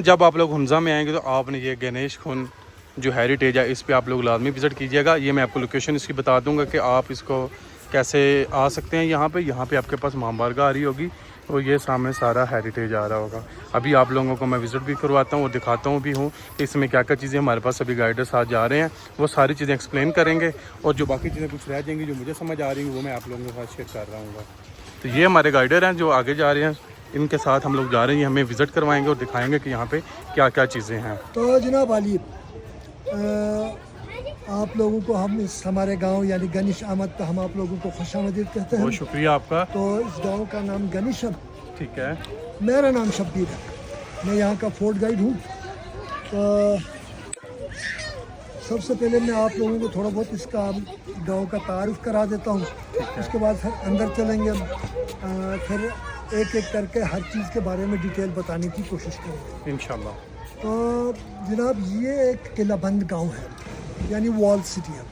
जब आप लोग हुंजा में आएंगे तो आपने ये गणेश कुंड जो हेरिटेज है इस पे आप लोग लाजमी विज़िट कीजिएगा। ये मैं आपको लोकेशन इसकी बता दूंगा कि आप इसको कैसे आ सकते हैं। यहाँ पे आपके पास महाबारगाह आ रही होगी और ये सामने सारा हेरिटेज आ रहा होगा। अभी आप लोगों को मैं विज़िट भी करवाता हूँ और दिखाता हूँ भी हूँ कि इसमें क्या क्या चीज़ें हमारे पास अभी गाइडर्स आज जा रहे हैं, वो सारी चीज़ें एक्सप्लेन करेंगे और जो बाकी चीज़ें कुछ रह जाएंगी जो मुझे समझ आ रही हैं वो मैं आप लोगों के साथ शेयर कर रहा हूँ। तो ये हमारे गाइडर हैं जो आगे जा रहे हैं, इनके साथ हम लोग जा रहे हैं, हमें विज़िट करवाएंगे और दिखाएंगे कि यहाँ पे क्या क्या चीज़ें हैं। तो जनाब आली आप लोगों को हम इस हमारे गांव यानी गणेश आमद पे हम आप लोगों को खुशामदीद कहते हैं। बहुत शुक्रिया आपका। तो इस गांव का नाम गणेश है। ठीक है, मेरा नाम शब्बीर है, मैं यहाँ का फोर्ट गाइड हूँ। तो सबसे पहले मैं आप लोगों को थोड़ा बहुत इसका गांव का तारुफ करा देता हूँ, उसके बाद फिर अंदर चलेंगे, फिर एक एक करके हर चीज़ के बारे में डिटेल बताने की कोशिश करेंगे इंशाल्लाह। तो जनाब ये एक किला बंद गांव है यानी वॉल सिटी है।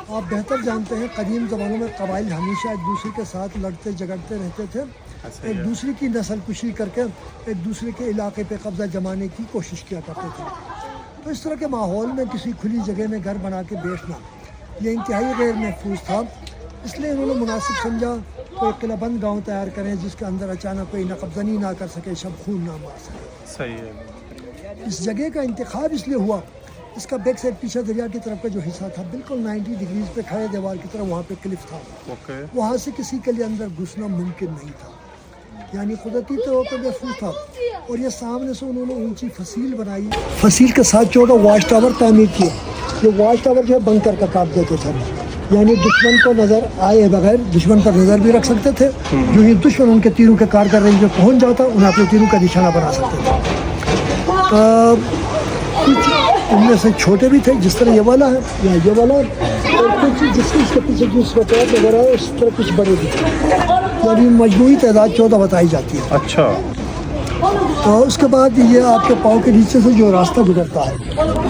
आप बेहतर जानते हैं कदीम ज़मानों में कबाइल हमेशा एक दूसरे के साथ लड़ते झगड़ते रहते थे, एक दूसरे की नस्ल कुशी करके एक दूसरे के इलाके पे कब्जा जमाने की कोशिश किया करते थे। तो इस तरह के माहौल में किसी खुली जगह में घर बना के बैठना ये इंतहाई गैर महफूज था, इसलिए उन्होंने मुनासिब समझा कोई किला बंद गाँव तैयार करें जिसके अंदर अचानक कोई नकबजनी ना कर सके, शब खून ना मार सके। सही है। इस जगह का इंतखाब इसलिए हुआ, इसका बैक साइड पीछे दरिया की तरफ का जो हिस्सा था बिल्कुल 90 डिग्रीज पे खड़े दीवार की तरफ वहाँ पे क्लिफ था। वहाँ से किसी के लिए अंदर घुसना मुमकिन नहीं था, यानी कुदरती तौर पर महफूज था। और ये सामने से उन्होंने ऊंची फसील बनाई, फसील के साथ 14 वाच टावर तामीर किए। ये वाच टावर जो है बंकर का काम देते थे, यानी दुश्मन को नज़र आए बगैर दुश्मन पर नज़र भी रख सकते थे। जो ही दुश्मन उनके तीरों के कार कर रेंज में पहुँच जाता उन्हें अपने तीरों का निशाना बना सकते थे। कुछ उनमें से छोटे भी थे जिस तरह ये वाला है या ये वाला, और कुछ जिसके इसके पीछे जो स्वेटर वगैरह है उस तरह कुछ बड़े भी थे, यानी मजमूई तादाद 14 बताई जाती है। अच्छा। तो उसके बाद ये आपके पाँव के नीचे से जो रास्ता गुजरता है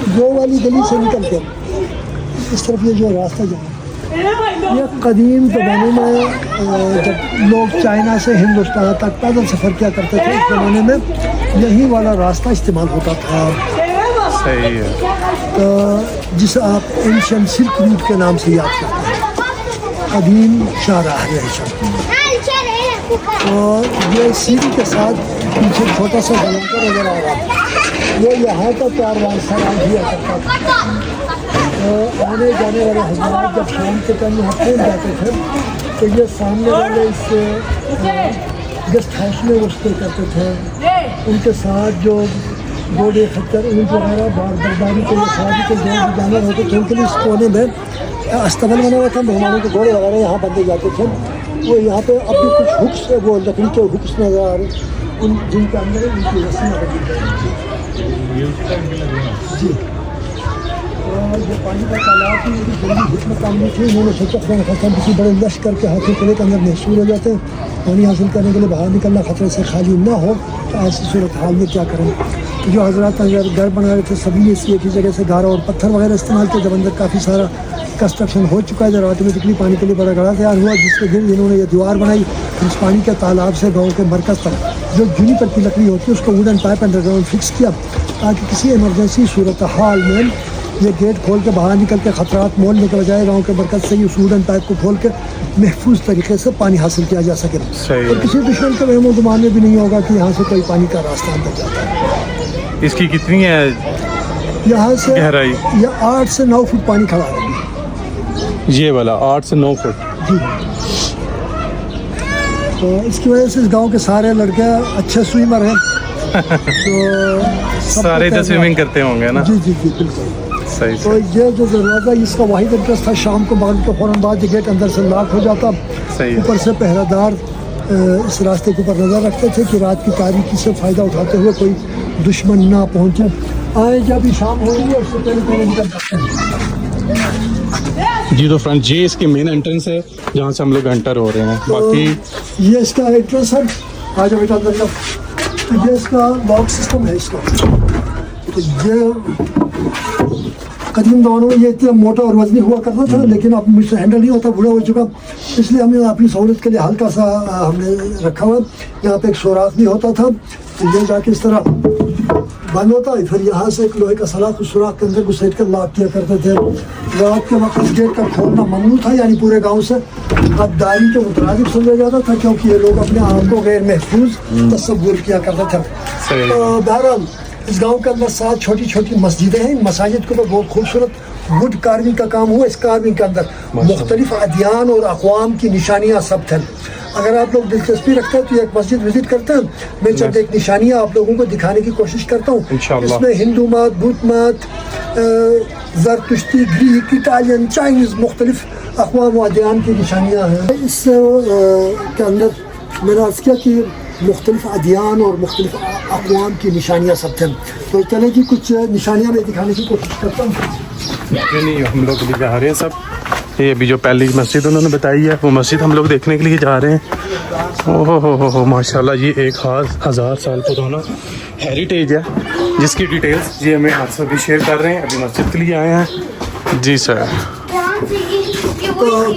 वो वाली गली से निकल के इस तरफ ये जो रास्ता जाए, ये कदीम ज़माने में जब लोग चाइना से हिंदुस्तान तक पैदल सफ़र किया करते थे उस ज़माने में यही वाला रास्ता इस्तेमाल होता था। सही है। तो जिसे आप एंशियंट सिल्क रूट के नाम से याद करते हैं, कदीम शाहराह है। और ये सीढ़ी के साथ पीछे छोटा सा बलंकर नजर आ रहा है, ये यहाँ का कारवां सलाम किया करता था। तो आने जाने वाले हज़रात जब शाम के टाइम यहाँ पहुँच जाते थे तो ये सामने वाले इस गेस्ट हाउस में वो स्टे करते थे। उनके साथ जो घोड़े खच्चर ऊँट वगैरह बर्दारी के लिए शादी के जो जानवर होते थे उनके लिए इस कोने में अस्तबल बना हुआ था, मेहमानों के घोड़े वगैरह यहाँ बंधे जाते थे। वो यहाँ पे अब भी कुछ हुक्स वो लकड़ी के हुक्स नजर आ रहे उन जिनके अंदर उनकी रस्सियाँ बनी जी। और जो पानी का तालाब थी उनकी जल्दी हिकमत आमदी थी, उन्होंने सोचा खतरा किसी बड़े लश्कर के हाथों किले के अंदर महसूस हो जाते हैं, पानी हासिल करने के लिए बाहर निकलना खतरे से खाली ना हो, तो ऐसी सूरत हाल में क्या करें। तो जो हजरात अगर घर बना रहे थे सभी इसी एक ही जगह से गारा और पत्थर वगैरह इस्तेमाल किए। जब अंदर काफ़ी सारा कंस्ट्रक्शन हो चुका है, जब ऑटोमेटिकली पानी के लिए बड़ा गड़ा तैयार हुआ जिसके गिर्द इन्होंने ये दीवार बनाई। इस पानी के तालाब से गाँव के मरकज़ तक जो जूनिपर की लकड़ी होती है उसको वुडन पाइप अंडरग्राउंड फिक्स किया ताकि किसी इमरजेंसी सूरत हाल में ये गेट खोल के बाहर निकल के ख़तरात मोलने के बजाय गाँव के मरकज़ से इस वुडन पाइप को खोल के महफूज तरीके से पानी हासिल किया जा सके और किसी दुश्मन के वहम गुमान में भी नहीं होगा कि यहाँ से कोई पानी का रास्ता अंदर जाता है। इसकी कितनी है यहाँ से गहराई? यह 8 से 9 फुट पानी खड़ा है। ये वाला 8 से 9 फुट जी। तो इसकी वजह से इस गांव के सारे लड़के अच्छे स्विमर हैं। तो सारे तो स्विमिंग करते होंगे ना? जी जी जी बिल्कुल सही। तो ये जो दरवाज़ा इसका वाहिद इंटरेस्ट था, शाम को बाग के फ़ौरन बाद गेट अंदर से लॉक हो जाता। ऊपर से पहरेदार इस रास्ते के ऊपर नज़र रखते थे कि रात की तारीकी से फ़ायदा उठाते हुए कोई दुश्मन ना पहुँचे। आए जब शाम हो रही है उससे पहले निकल सकते हैं। जी तो फ्रेंड जी इसकी मेन एंट्रेंस है जहाँ से हम लोग एंटर हो रहे हैं। बाकी ये इसका एंट्रेंस है। आ जाओ बेटा अंदर जाओ। ये इसका लॉक सिस्टम है इसका। तो ये कदीम दौरों में ये इतना मोटा और वजनी हुआ करता था, लेकिन अब मुझसे हैंडल नहीं होता, बूढ़ा हो चुका, इसलिए हमने अपनी सहूलत के लिए हल्का सा हमने रखा हुआ। यहाँ पे एक सुराख भी होता था, ये जाके इस तरह बंद होता है, फिर यहाँ से एक लोहे का सलाख उस सुराख के अंदर घुसेट कर लॉक किया करते थे। रात के वक्त इस गेट का खोलना ममनू था, यानी पूरे गांव से गद्दारी के मुतरादिफ समझा जाता था, क्योंकि ये लोग अपने आप को गैर महफूज तस्वुर किया करते थे। तो बहरहाल इस गांव के अंदर 7 छोटी छोटी मस्जिदें हैं। मसाजिद के ऊपर बहुत खूबसूरत वुड कार्विंग का काम हुआ। इस कार्विंग के अंदर मुख्तलिफ अदियान और अक़वाम की निशानियाँ सब थे। अगर आप लोग दिलचस्पी रखते हैं तो एक मस्जिद विजिट करते हैं, मैं चंद एक निशानियाँ आप लोगों को दिखाने की कोशिश करता हूँ। इसमें हिंदू मत, बुद्ध मत, ज़रतुश्ती, ग्रीक, इटालियन, चाइनीज़ मुख्तलिफ अक़वाम व अदियान की निशानियाँ हैं। इस के अंदर मैंने अर्ज़ किया कि मुख्तलिफ अदियान और मुख्तलिफ अक़वाम की निशानियाँ सब थे। तो चले जी कुछ निशानियाँ मैं दिखाने की कोशिश करता हूँ। नहीं, हम लोग अभी जा रहे हैं सब। ये अभी जो पहली मस्जिद उन्होंने बताई है वो मस्जिद हम लोग देखने के लिए जा रहे हैं। ओहो हो माशाल्लाह, ये एक 1000 साल पुराना हेरिटेज है, जिसकी डिटेल्स ये हमें आप सभी शेयर कर रहे हैं। अभी मस्जिद के लिए आए हैं जी सर। तो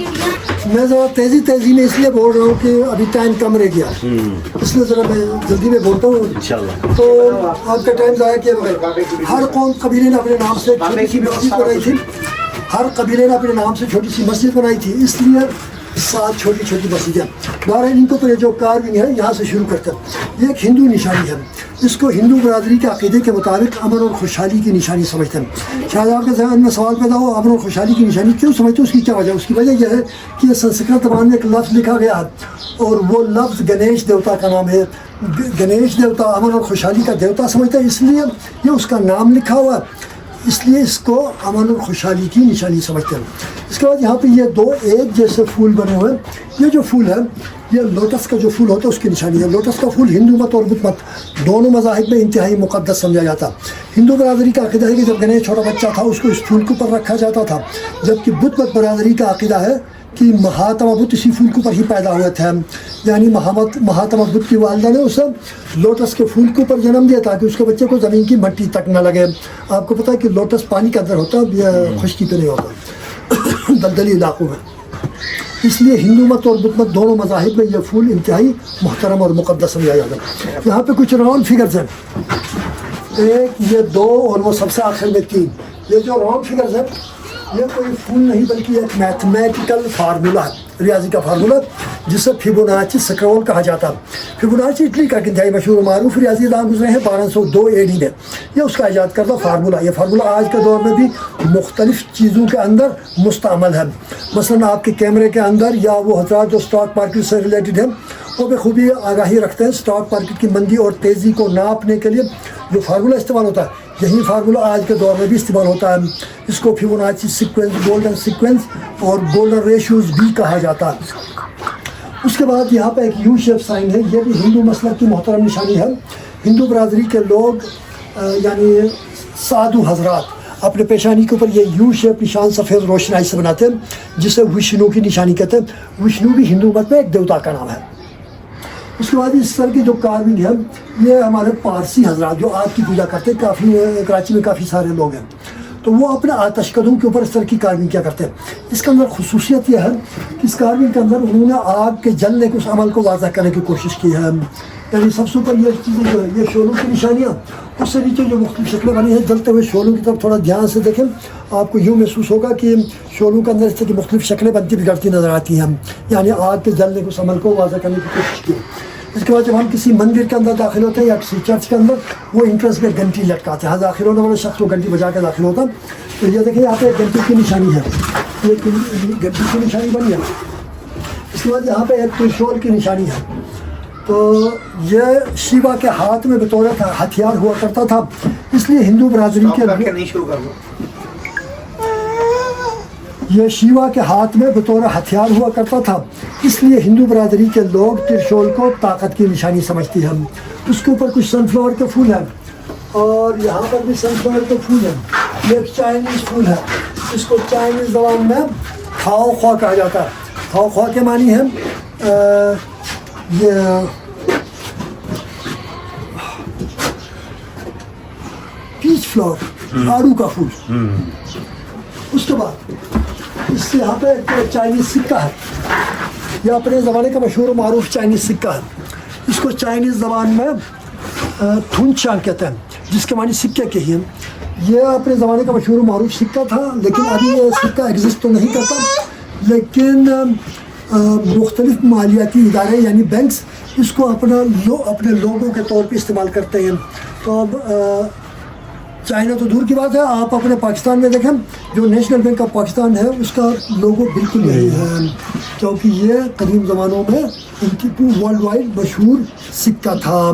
मैं ज़रा तेज़ी में इसलिए बोल रहा हूँ कि अभी टाइम कम रह गया, इसलिए ज़रा मैं जल्दी में बोलता हूँ इंशाल्लाह। तो आपका टाइम ज़ाया किया बगैर हर कौम कबीले ने अपने नाम से छोटी सी मस्जिद बनाई थी। हर कबीले ने अपने नाम से छोटी सी मस्जिद बनाई थी, इसलिए 7 छोटी छोटी मस्जिदें। बहरहाल इनको तो ये जो कार्विंग है यहाँ से शुरू करते हैं। ये एक हिंदू निशानी है, इसको हिंदू बरादरी के अक़ीदे के मुताबिक अमन और खुशहाली की निशानी समझते हैं। शायद आपके जहन में सवाल पैदा हो, अमन और खुशहाली की निशानी क्यों समझते हो, उसकी क्या वजह? उसकी वजह यह है कि ये संस्कृत जबान में एक लफ्ज़ लिखा गया है और वो लफ्ज़ गणेश देवता का नाम है। गणेश देवता अमन और खुशहाली का देवता समझते हैं, इसलिए ये उसका नाम लिखा हुआ है, इसलिए इसको अमन और खुशहाली की निशानी समझते हैं। इसके बाद यहाँ पे ये 2 एक जैसे फूल बने हुए हैं। ये जो फूल है ये लोटस का जो फूल होता है उसकी निशानी है। लोटस का फूल हिंदू मत और बुद्ध मत दोनों मज़ाहिब में इंतहाई मुक़द्दस समझा जाता। हिंदू बरादरी का अक़ीदा है कि जब गणेश छोटा बच्चा था उसको इस फूल के ऊपर रखा जाता था, जबकि बुद्ध मत बरादरी का अक़ीदा है कि महात्मा बुद्ध इसी फूल के ऊपर ही पैदा हुए थे। यानी महात्मा बुद्ध की वालिदा ने उसे लोटस के फूल के ऊपर जन्म दिया ताकि उसके बच्चे को ज़मीन की मिट्टी तक न लगे। आपको पता है कि लोटस पानी के अंदर होता है, खुश्की पे नहीं होता दलदली इलाकों में। इसलिए हिंदू मत और बुद्ध मत दोनों मज़ाहिब में यह फूल इंतहाई मुहतरम और मुक़द्दस समझा जाता है। यहाँ पे कुछ राउंड फिगर्स हैं, 1, ये 2 और वो सबसे आखिर में 3। ये जो राउंड फिगर्स हैं ये कोई फूल नहीं बल्कि एक मैथमेटिकल फार्मूला है, रियाजी का फार्मूला, जिसे फिबोनाची स्क्रॉल कहा जाता है। फिबोनाची इटली का इंतहाई मशहूर मारूफ रियाजी दान गुजरे हैं 1202 AD में। ये उसका ईजाद करदा फार्मूला। ये फार्मूला आज के दौर में भी मुख्तलिफ चीज़ों के अंदर मुस्तअमल है। मसलन आपके कैमरे के अंदर या वो हज़रात जो स्टॉक मार्केट से रिलेटेड है वो बखूबी आगाही रखते हैं। स्टॉक मार्केट की मंदी और तेज़ी को नापने के लिए जो फार्मूला इस्तेमाल होता है यही फार्मूला आज के दौर में भी इस्तेमाल होता है। इसको फिबोनाची सीक्वेंस, गोल्डन सीक्वेंस और गोल्डन रेशियोज भी कहा जाता है। उसके बाद यहाँ पे एक यू शेप साइन है, ये भी हिंदू मसलक की मोहतरम निशानी है। हिंदू बरादरी के लोग यानी साधु हजरात अपने पेशानी के ऊपर ये यू शेप निशान सफ़ेद रोशनाई से बनाते हैं, जिसे विष्णु की निशानी कहते हैं। विष्णु भी हिंदू मत में एक देवता का नाम है। उसके बाद इस तरह की जो कार्विंग है ये हमारे पारसी हजरात जो आग की पूजा करते हैं, काफ़ी कराची में काफ़ी सारे लोग हैं, तो वो अपने आतशकदों के ऊपर इस तरह की कार्विंग किया करते हैं। इसके अंदर खुसूसियत यह है कि इस कार्विंग के अंदर उन्होंने आग के जलने के उस अमल को वाज़ह करने की कोशिश की है। यानी सबसे ऊपर ये चीज़ें जो है ये शोलों की निशानियाँ, उससे नीचे जो मुख्तलिफ शक्लें बनी हैं जलते हुए शोलों की तरफ थोड़ा ध्यान से देखें, आपको यूँ महसूस होगा कि शोलों के अंदर इस तरह की मुख्तलिफ शक्लें बनती बिगड़ती नज़र आती हैं। यानी आग के जलने के उस अमल को वाज़ह करने की कोशिश की। इसके बाद जब हम किसी मंदिर के अंदर दाखिल होते हैं या किसी चर्च के अंदर, वो इंट्रेंस में घंटी लटकाते हैं। दाखिल होने वाले शख्स को घंटी बजा के दाखिल होता है। तो ये देखिए यहाँ पे एक घंटी की निशानी है, ये घंटी की निशानी बनी है। इसके बाद यहाँ पे एक त्रिशूल की निशानी है। तो ये शिवा के हाथ में बतौर हथियार हुआ करता था, इसलिए हिंदू बरादरी के ये शिवा के हाथ में बतौर हथियार हुआ करता था, इसलिए हिंदू बरादरी के लोग त्रिशूल को ताकत की निशानी समझती हैं। उसके ऊपर कुछ सनफ्लावर के फूल हैं और यहाँ पर भी सनफ्लावर के फूल हैं। ये एक चाइनीज़ फूल है, इसको चाइनीज़ ज़बान में खाओ ख्वा कहा जाता है। खाओ ख्वा के मानी है ये पीच फ्लावर, आड़ू का फूल। उसके बाद इससे यहाँ पे एक चाइनीज सिक्का है, यह अपने ज़माने का मशहूर और मारूफ चाइनीज सिक्का है। इसको चाइनीज़ ज़बान में थुनचान कहते हैं, जिसके मानी सिक्के के ही हैं। यह अपने ज़माने का मशहूर और मारूफ सिक्का था, लेकिन अभी ये सिक्का एग्जिस्ट तो नहीं करता, लेकिन मुख्तलिफ मालियाती इदारे यानी बैंक्स इसको अपने लोगों के तौर पे इस्तेमाल करते हैं। तो अब चाइना तो दूर की बात है, आप अपने पाकिस्तान में देखें, जो नेशनल बैंक ऑफ पाकिस्तान है उसका लोगो बिल्कुल यही है, क्योंकि ये कदीम ज़मानों में इनकी वर्ल्ड वाइड मशहूर सिक्का था।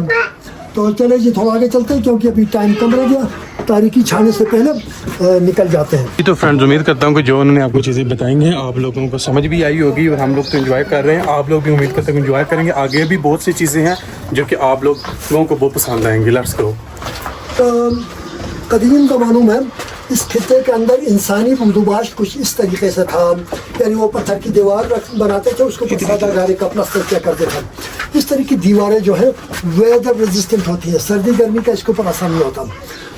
तो चले जी थोड़ा आगे चलते हैं, क्योंकि अभी टाइम कम रह गया, तारीखी छाने से पहले निकल जाते हैं। तो फ्रेंड्स, उम्मीद करता हूँ कि जो उन्होंने आपको चीज़ें बताएंगे आप लोगों को समझ भी आई होगी, और हम लोग तो एंजॉय कर रहे हैं, आप लोग भी उम्मीद करते हैं एंजॉय करेंगे। आगे भी बहुत सी चीज़ें हैं जो कि आप लोगों को बहुत पसंद आएंगी। Let's go. कदीम ज़मानों में इस खित्ते के अंदर इंसानी बंदोबस्त कुछ इस तरीके से था, यानी वो पत्थर की दीवार बनाते थे, उसको सादा गारे का प्लास्टर किया करते थे। इस तरह की दीवारें जो है वेदर रेजिस्टेंट होती है, सर्दी गर्मी का इसके ऊपर असर नहीं होता।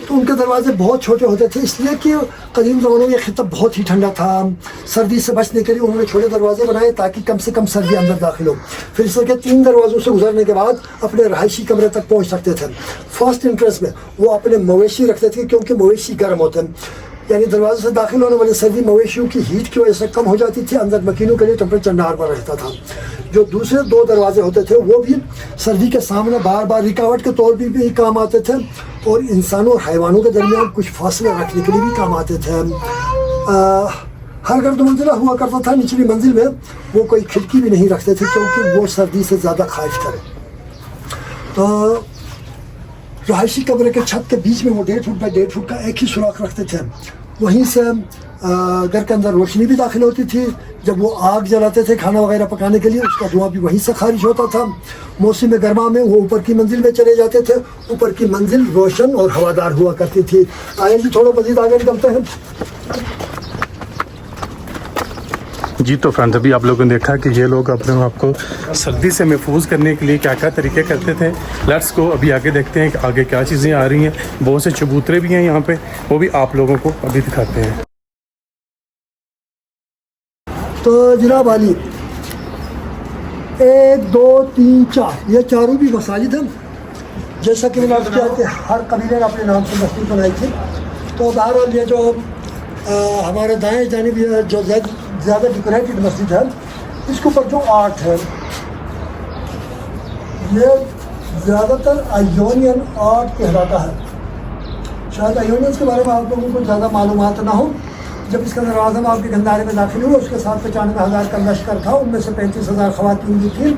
तो उनके दरवाजे बहुत छोटे होते थे, इसलिए कि कदीम ज़मानों में खित्ता बहुत ही ठंडा था। सर्दी से बचने के लिए उन्होंने छोटे दरवाजे बनाए ताकि कम से कम सर्दी अंदर दाखिल हो। फिर इस के 3 दरवाज़ों से गुजरने के बाद अपने रहायशी कमरे तक पहुंच सकते थे। फर्स्ट इंट्रेंस में वो अपने मवेशी रखते थे, क्योंकि मवेशी गर्म होते हैं, यानी दरवाजे से दाखिल होने वाली सर्दी मवेशियों की हीट की वजह से कम हो जाती थी, अंदर मकीनों के लिए टेम्परेचर नॉर्मल रहता था। जो दूसरे 2 दरवाजे होते थे वो भी सर्दी के सामने बार बार रुकावट के तौर पर भी काम आते थे, और इंसानों और हैवानों के दरमियान कुछ फासले रखने के लिए भी काम आते थे। हर घर 2 मंजिला हुआ करता था, निचली मंजिल में वो कोई खिड़की भी नहीं रखते थे, क्योंकि वो सर्दी से ज़्यादा खारिश करे। तो रहायशी कमरे के छत के बीच में वो 1.5 फुट बाई 1.5 फुट का एक ही सुराख रखते थे, वहीं से घर के अंदर रोशनी भी दाखिल होती थी। जब वो आग जलाते थे खाना वगैरह पकाने के लिए, उसका धुआं भी वहीं से खारिज होता था। मौसम गर्मा में वो ऊपर की मंजिल में चले जाते थे, ऊपर की मंजिल रोशन और हवादार हुआ करती थी। आइए जी थोड़ा मज़ीद आगे निकलते हैं। जी तो फ्रेंड्स, अभी आप लोगों ने देखा कि ये लोग अपने आप को सर्दी से महफूज करने के लिए क्या क्या तरीके करते थे। लेट्स को अभी आगे देखते हैं कि आगे क्या चीज़ें आ रही हैं। बहुत से चबूतरे भी हैं यहाँ पे, वो भी आप लोगों को अभी दिखाते हैं। तो जनाब वाली 1 2 3 4 ये चारों भी मसाजिद हैं। जैसा कि मैंने आपको किया कि हर कबीले ने अपने नाम से मस्जिद बनाई थी। तो बहरहाल ये जो हमारे दाएं जानिब जो ज़्यादा डेकोरेटेड मस्जिद है, इसके ऊपर जो आर्ट है ये ज़्यादातर आयोनियन आर्ट कहलाता है। शायद आयोनियंस के बारे में आप लोगों को ज़्यादा मालूमात ना हो। जब इसका दरवाज़ा आपके गंदारे में दाखिल हुआ, उसके साथ 95,000 का लश्कर था, उनमें से 35,000 ख़वातीन भी थी।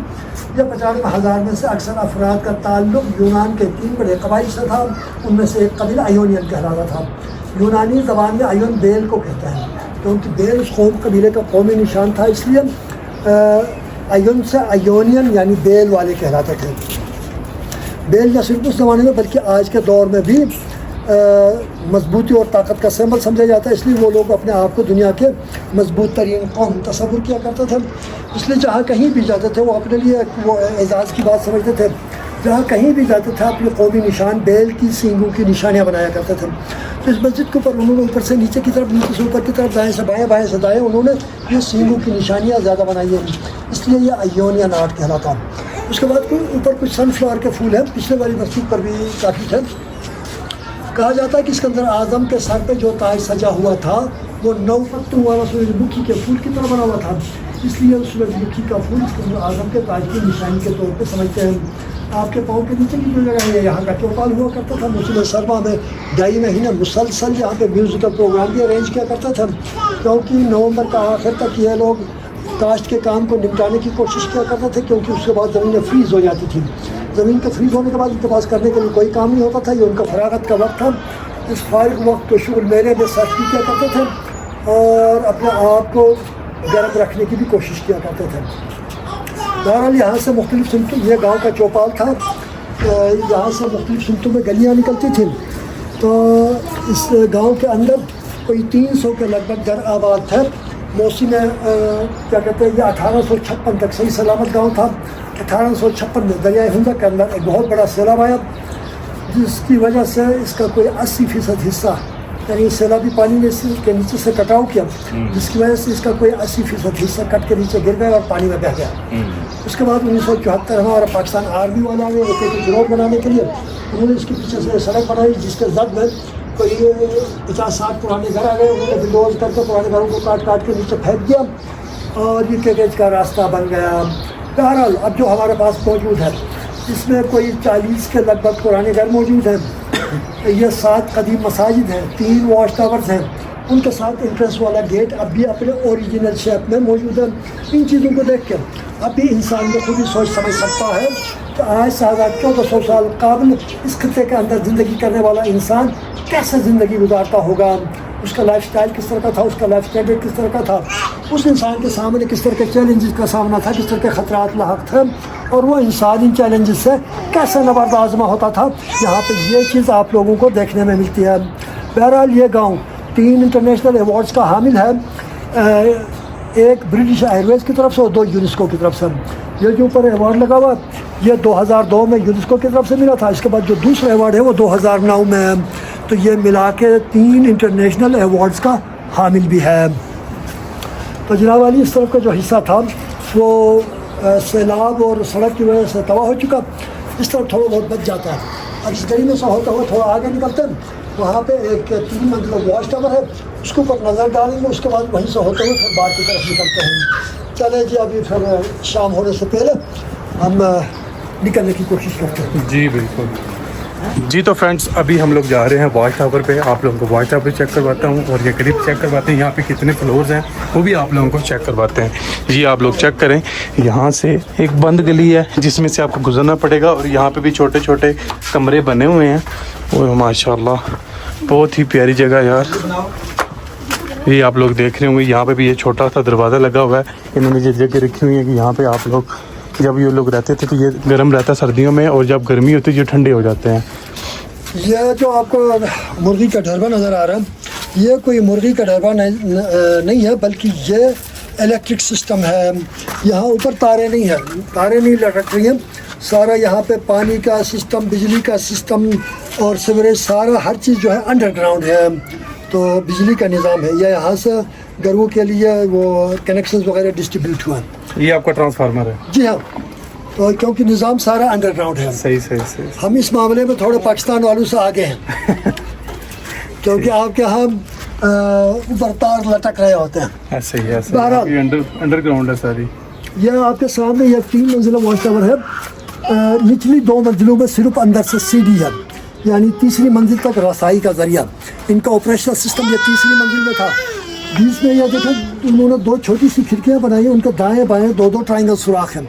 या 95,000 में से अक्सर अफराद का ताल्लुक यूनान के 3 बड़े कबाइल से था, उनमें से एक कबीला आयोनियन कहलाता था। यूनानी ज़बान में आयोन बेल को कहते हैं, क्योंकि बेल उस कौम कबीले का कौमी निशान था, इसलिए आयोन से आयोनियन यानी बेल वाले कहलाते थे। बेल न सिर्फ उस ज़माने में बल्कि आज के दौर में भी मजबूती और ताकत का सिंबल समझा जाता है, इसलिए वो लोग अपने आप को दुनिया के मजबूत तरीन कौम तस्वुर किया करते थे। इसलिए जहाँ कहीं भी जाते थे वो अपने लिए वो एजाज़ की बात समझते थे। जहाँ कहीं भी जाते थे अपने कौमी निशान बेल की सींगों की निशानियाँ बनाया करते थे। तो इस मस्जिद के ऊपर उन्होंने ऊपर से नीचे की तरफ, नीचे से ऊपर की तरफ, दाएँ से बाएँ, बाएँ से दाएँ, उन्होंने ये सींगों की निशानियाँ ज़्यादा बनाई हैं, इसलिए ये आयोनियन आर्ट कहलाता है। उसके बाद ऊपर कुछ सनफ्लावर के फूल हैं, पिछले वाली मस्जिद पर भी काफ़ी थे। कहा जाता है कि इसके अंदर आज़म के सर पे जो ताज सजा हुआ था वो 9 पत्तों वाला सूरजमुखी के फूल की तरह बना हुआ था, इसलिए उस सूरजमुखी का फूल इसके अंदर आज़म के ताज की निशानी के तौर पे समझते हैं। आपके पाँव के नीचे की जो जगह है यहाँ का चौपाल हुआ करता था। मुस्लिम सरमा में 2.5 महीने मुसलसल यहाँ पे म्यूज़िकल प्रोग्राम भी अरेंज किया करता था, क्योंकि नवंबर का आखिर तक ये लोग काश्त के काम को निपटाने की कोशिश किया करते थे, क्योंकि उसके बाद ज़मीनें फ्रीज़ हो जाती थी। ज़मीन के फ्रीज़ होने के बाद उनके पास करने के लिए कोई काम नहीं होता था, ये उनका फरागत का वक्त था। इस फारिग वक्त को शुगर मेले में सर्फ किया करते थे और अपने आप को गर्म रखने की भी कोशिश किया करते थे। बहरहाल यहाँ से मुख्तलिफ सिमतों, ये गाँव का चौपाल था, यहाँ से मुख्तलिफ सिमतों में गलियाँ निकलती थी। तो इस गाँव के अंदर कोई 300 के लगभग घर आबाद थे। मौसम क्या कहते हैं, ये 1856 तक सही सलामत गांव था। 1856 में दरियाए हुंदा के अंदर एक बहुत बड़ा सैलाब आया, जिसकी वजह से इसका कोई 80% हिस्सा यानी सैलाबी पानी ने के नीचे से कटाव किया, जिसकी वजह से इसका कोई 80% हिस्सा कट के नीचे गिर गया और पानी में बह गया। उसके बाद 1974 हमारा पाकिस्तान आर्मी वाला ने रोड बनाने के लिए उन्होंने इसके पीछे से सड़क बनाई, जिसके जद में कोई 50-60 पुराने घर आ गए। उन्होंने बिल्डोज करके पुराने घरों को काट काट के नीचे फेंक दिया और ये कैकेज का रास्ता बन गया। बहरहाल अब जो हमारे पास मौजूद है इसमें कोई 40 के लगभग पुराने घर मौजूद हैं। ये 7 कदीम मसाजिद हैं, 3 वॉच टावर्स हैं, उनके साथ इंट्रेंस वाला गेट अब भी अपने ओरिजिनल शेप में मौजूद है। इन चीज़ों को देख कर अब भी इंसान को खुद ही सोच समझ सकता है कि आज से 1400 साल काबिल इस खत्ते के अंदर ज़िंदगी करने वाला इंसान कैसे ज़िंदगी गुजारता होगा, उसका लाइफ स्टाइल किस तरह का था, उसका लाइफ स्टैंडर्ड किस तरह का था, उस इंसान के सामने किस तरह के चैलेंजेस का सामना था, किस तरह के ख़तरात लाहक थे और वो इंसान इन चैलेंजेस से कैसे नबर्द आज़मा होता था। यहाँ पे ये चीज़ आप लोगों को देखने में मिलती है। बहरहाल ये गांव 3 इंटरनेशनल अवार्ड्स का हामिल है, एक ब्रिटिश एयरवेज़ की तरफ से और 2 यूनेस्को की तरफ से। ये जो ऊपर अवार्ड लगा हुआ ये 2002 में यूनेस्को की तरफ से मिला था। इसके बाद जो दूसरा अवार्ड है वो 2009 में है। तो ये मिला के 3 इंटरनेशनल अवार्ड्स का हामिल भी है। तो जनाब वाली इस तरफ का जो हिस्सा था वो सैलाब और सड़क की वजह से तबाह हो चुका, इस तरफ थोड़ा बहुत बच जाता है। अब इस गली में से होता हुआ थोड़ा आगे निकलते हैं, वहाँ पे एक 3 मंजिला वॉच टावर है, उसके ऊपर नज़र डालेंगे, उसके बाद वहीं से होते हुए फिर बाहर की तरफ निकलते हैं। चले जी, अभी फिर शाम होने से पहले हम निकलने की कोशिश करते हैं। जी बिल्कुल जी। तो फ्रेंड्स अभी हम लोग जा रहे हैं वॉच टावर पे। आप लोगों को वॉच टावर चेक करवाता हूँ और ये करीब चेक करवाते हैं, यहाँ पे कितने फ्लोर्स हैं वो भी आप लोगों को चेक करवाते हैं। जी आप लोग चेक करें, यहाँ से एक बंद गली है जिसमें से आपको गुजरना पड़ेगा और यहाँ पे भी छोटे छोटे कमरे बने हुए हैं। और माशाल्लाह बहुत ही प्यारी जगह यार। ये आप लोग देख रहे होंगे, यहाँ पे भी ये छोटा सा दरवाज़ा लगा हुआ है। इन्होंने ये जगह रखी हुई है कि यहाँ पे आप लोग, जब ये लोग रहते थे तो ये गर्म रहता है सर्दियों में और जब गर्मी होती है ये ठंडे हो जाते हैं। ये जो आपको मुर्गी का ढरबा नज़र आ रहा है, ये कोई मुर्गी का ढरबा नहीं है, बल्कि ये इलेक्ट्रिक सिस्टम है। यहाँ ऊपर तारें नहीं है, तारें नहीं लटक रही हैं। सारा यहाँ पे पानी का सिस्टम, बिजली का सिस्टम और सीवरेज, सारा हर चीज़ जो है अंडरग्राउंड है। तो बिजली का निज़ाम है। यह यहाँ से घरों के लिए वो कनेक्शंस वगैरह डिस्ट्रीब्यूट हुआ है। ये आपका ट्रांसफार्मर है? जी हाँ। तो क्योंकि निज़ाम सारा अंडरग्राउंड है। सही सही सही। हम इस मामले में थोड़े पाकिस्तान वालों से आगे हैं क्योंकि आपके यहाँ ऊपर तार लटक रहे होते हैं। ऐसे ही ऐसे अंडरग्राउंड है सारी। यह आपके सामने यह 3 मंजिला वॉच टावर है। निचली 2 मंजिलों में सिर्फ अंदर से सीढ़ी है, यानी तीसरी मंजिल तक रसाई का जरिया। इनका ऑपरेशनल सिस्टम ये तीसरी मंजिल में था। बीच में यह देखें उन्होंने 2 छोटी सी खिड़कियाँ बनाई हैं, उनके दाएँ बाएँ 2-2 ट्रायंगल सुराख हैं।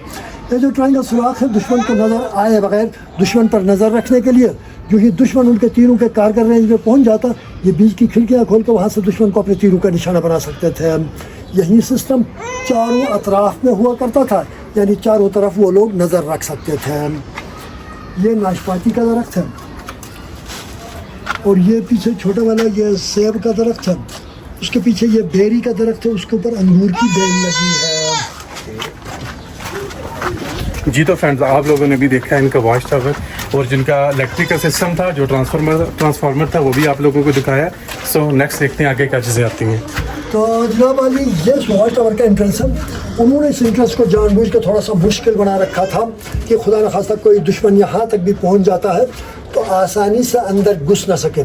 ये जो ट्रायंगल सुराख है दुश्मन को नज़र आए बगैर दुश्मन पर नज़र रखने के लिए, जो कि दुश्मन उनके तीरों के कारगर रेंज में पहुंच जाता, ये बीच की खिड़कियां खोल कर वहाँ से दुश्मन को अपने तीरों का निशाना बना सकते थे। यही सिस्टम चारों अतराफ में हुआ करता था, यानी चारों तरफ वो लोग नज़र रख सकते थे। ये नाशपाती का दरख्त है और ये पीछे छोटा वाला ये सेब का दरख्त है, उसके पीछे ये बेरी का दरख्त है, उसके ऊपर अंगूर की बेल लगी है। जी तो फ्रेंड्स आप लोगों ने भी देखा है इनका वॉच टावर और जिनका इलेक्ट्रिकल सिस्टम था, जो ट्रांसफार्मर था, वो भी आप लोगों को दिखाया। सो नेक्स्ट देखते हैं आगे क्या चीज़ें आती हैं। तो जनाब अली, ये वॉच टावर का एंट्रेंस है। उन्होंने इस एंट्रेंस को जानबूझ के थोड़ा सा मुश्किल बना रखा था कि खुदा न खास्ता कोई दुश्मन यहाँ तक भी पहुँच जाता है तो आसानी से अंदर घुस ना सके।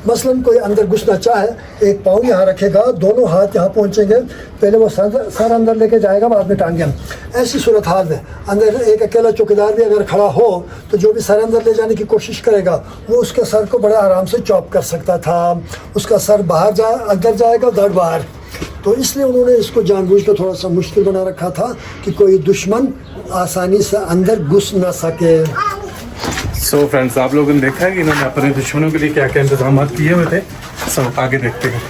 मसलन कोई अंदर घुसना चाहे, एक पाँव यहाँ रखेगा, दोनों हाथ यहाँ पहुँचेंगे, पहले वो सर अंदर लेके जाएगा, बाद में टांगे। ऐसी सूरत हाल में अंदर एक अकेला चौकीदार भी अगर खड़ा हो तो जो भी सर अंदर ले जाने की कोशिश करेगा वो उसके सर को बड़े आराम से चॉप कर सकता था। उसका सर बाहर अंदर जाएगा, धड़ बाहर। तो इसलिए उन्होंने इसको जानबूझ कर थोड़ा सा मुश्किल बना रखा था कि कोई दुश्मन आसानी से अंदर घुस ना सके। सो फ्रेंड्स आप लोगों ने देखा है कि इन्होंने अपने दुश्मनों के लिए क्या क्या इंतजाम किए हुए थे। सो आगे देखते हैं।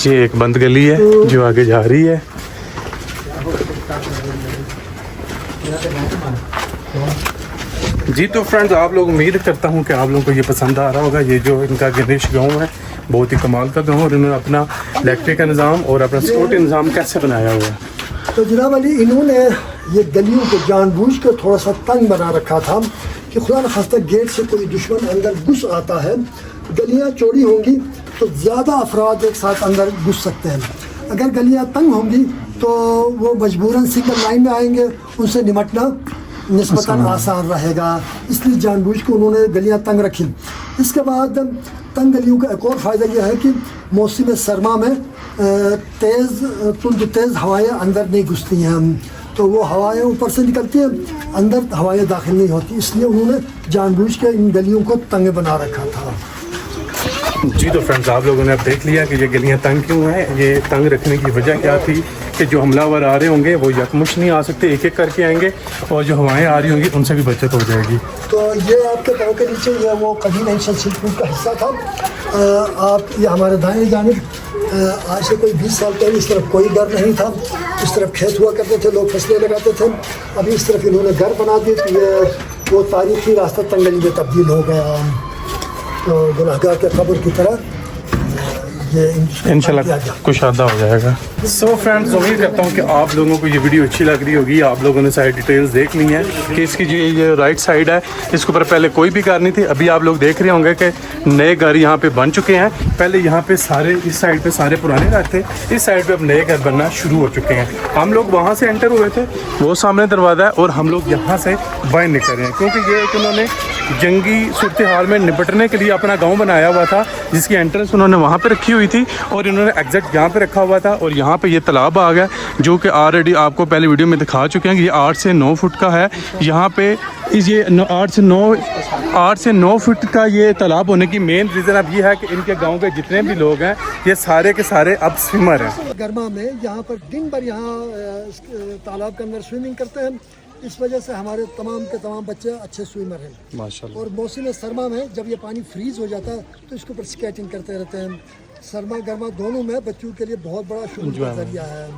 ये एक बंद गली है जो आगे जा रही है। जी तो फ्रेंड्स आप लोग, उम्मीद करता हूँ कि आप लोगों को ये पसंद आ रहा होगा। ये जो इनका गणेश गांव है बहुत ही कमाल का गांव और इन्होंने अपना इलेक्ट्रिक का निज़ाम और अपना सिक्योरिटी निज़ाम कैसे बनाया हुआ है। तो जनाब अली, इन्होंने ये गलियों को जानबूझ कर थोड़ा सा तंग बना रखा था कि खुदा न खास्ता गेट से कोई दुश्मन अंदर घुस आता है। गलियाँ चौड़ी होंगी तो ज़्यादा अफराद एक साथ अंदर घुस सकते हैं। अगर गलियाँ तंग होंगी तो वो मजबूरन सिंगल लाइन में आएंगे, उनसे निपटना निस्बतन आसान रहेगा, इसलिए जानबूझ के उन्होंने गलियाँ तंग रखी। इसके बाद तंग गलियों का एक और फ़ायदा यह है कि मौसम सरमा में तेज़ हवाएं अंदर नहीं घुसती हैं, तो वो हवाएं ऊपर से निकलती हैं, अंदर हवाएं दाखिल नहीं होती, इसलिए उन्होंने जानबूझ के इन गलियों को तंग बना रखा था। जी तो फ्रेंड्स, आप लोगों ने अब देख लिया कि ये गलियां तंग क्यों हैं। ये तंग रखने की वजह क्या थी कि जो हमलावर आ रहे होंगे वो यकमुश्त नहीं आ सकते, एक एक करके आएंगे, और जो हवाएं आ रही होंगी उनसे भी बचत हो जाएगी। तो ये आपके पाँव के नीचे ये वो कदीम नेशनल सिल्क का हिस्सा था। आप ये हमारे दाएं जानिब आज से कोई 20 साल पहले इस तरफ कोई घर नहीं था, इस तरफ खेत हुआ करते थे, लोग फसलें लगाते थे। अभी इस तरफ इन्होंने घर बना दिए, तो ये वो तारीखी रास्ता तंगली में तब्दील हो गया, तो गुनाहगार के कब्र की तरह ये इंशाल्लाह कुशादा हो जाएगा। सो फ्रेंड्स, उम्मीद करता हूँ कि आप लोगों को ये वीडियो अच्छी लग रही होगी। आप लोगों ने सारी डिटेल्स देख ली हैं कि इसकी जो ये राइट साइड है, इसके ऊपर पहले कोई भी घर नहीं थी। अभी आप लोग देख रहे होंगे कि नए घर यहाँ पे बन चुके हैं। पहले यहाँ पे सारे इस साइड पे सारे पुराने घर थे, इस साइड पे अब नए घर बनना शुरू हो चुके हैं। हम लोग वहाँ से एंटर हुए थे, वो सामने दरवाज़ा है, और हम लोग यहाँ से बाहर निकल रहे हैं, क्योंकि ये एक उन्होंने जंगी सूरत हाल में निपटने के लिए अपना गांव बनाया हुआ था, जिसकी एंट्रेंस उन्होंने वहाँ पे रखी हुई थी, और इन्होंने एग्जैक्ट यहाँ पे रखा हुआ था। और यहाँ पे ये तालाब आ गया, जो कि ऑलरेडी आपको पहले वीडियो में दिखा चुके हैं कि ये 8 से 9 फुट का है। यहाँ पे ये 8 से 9 फुट का ये तालाब होने की मेन रीज़न अब ये है कि इनके गाँव के जितने भी लोग हैं ये सारे के सारे अब स्विमर हैं। गर्मा में यहाँ पर दिन भर यहाँ तालाब के अंदर स्विमिंग करते हैं, इस वजह से हमारे तमाम के तमाम बच्चे अच्छे स्विमर हैं माशाल्लाह। और मौसम सरमा में जब ये पानी फ्रीज हो जाता है तो इसके ऊपर स्केटिंग करते रहते हैं। सरमा गर्मा दोनों में बच्चों के लिए बहुत बड़ा शुरू का जरिया है।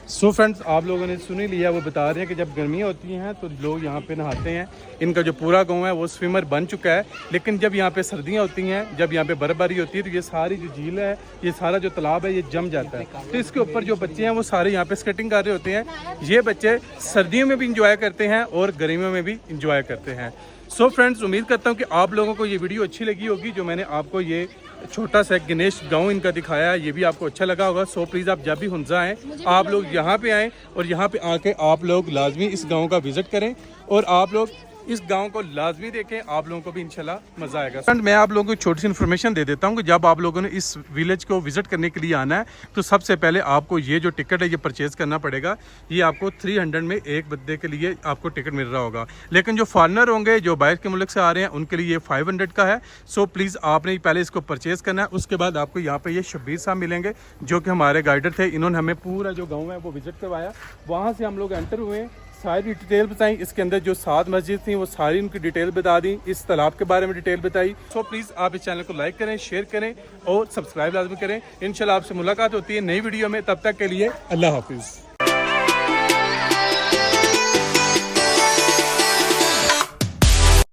सो फ्रेंड्स, आप लोगों ने सुन ही लिया, वो बता रहे हैं कि जब गर्मी होती हैं तो लोग यहाँ पे नहाते हैं। इनका जो पूरा गांव है वो स्विमर बन चुका है, लेकिन जब यहाँ पे सर्दियाँ होती हैं, जब यहाँ पे बर्फबारी होती है, तो ये सारी जो झील है, ये सारा जो तालाब है, ये जम जाता है। तो इसके ऊपर जो बच्चे हैं वो सारे यहाँ पे स्केटिंग कर रहे होते हैं। ये बच्चे सर्दियों में भी इंजॉय करते हैं और गर्मियों में भी इंजॉय करते हैं। सो फ्रेंड्स, उम्मीद करता हूँ कि आप लोगों को ये वीडियो अच्छी लगी होगी, जो मैंने आपको ये छोटा सा गणेश गांव इनका दिखाया है, ये भी आपको अच्छा लगा होगा। सो प्लीज़ आप जब भी हुंजा आएँ, आप लोग यहाँ पे आएँ, और यहाँ पे आके आप लोग लाजमी इस गांव का विज़िट करें, और आप लोग इस गांव को लाजमी देखें, आप लोगों को भी इंशाल्लाह मज़ा आएगा। फ्रेंड, मैं आप लोगों को छोटी सी इन्फॉर्मेशन दे देता हूं कि जब आप लोगों ने इस विलेज को विज़िट करने के लिए आना है, तो सबसे पहले आपको ये जो टिकट है ये परचेज़ करना पड़ेगा। ये आपको 300 में एक बंदे के लिए आपको टिकट मिल रहा होगा, लेकिन जो फॉरनर होंगे, जो बाहर के मुल्क से आ रहे हैं, उनके लिए ये 500 का है। सो प्लीज़ आपने पहले इसको परचेज़ करना है। उसके बाद आपको यहाँ पर ये शब्बीर साहब मिलेंगे, जो कि हमारे गाइडर थे। इन्होंने हमें पूरा जो गाँव है वो विज़िट करवाया, वहाँ से हम लोग एंटर हुए, सारी डिटेल बताई। इसके अंदर जो 7 मस्जिद थी वो सारी उनकी डिटेल बता दी, इस तालाब के बारे में डिटेल बताई। सो प्लीज़ आप इस चैनल को लाइक करें, शेयर करें और सब्सक्राइब लाजमी करें। इंशाल्लाह आपसे मुलाकात होती है नई वीडियो में, तब तक के लिए अल्लाह हाफिज़।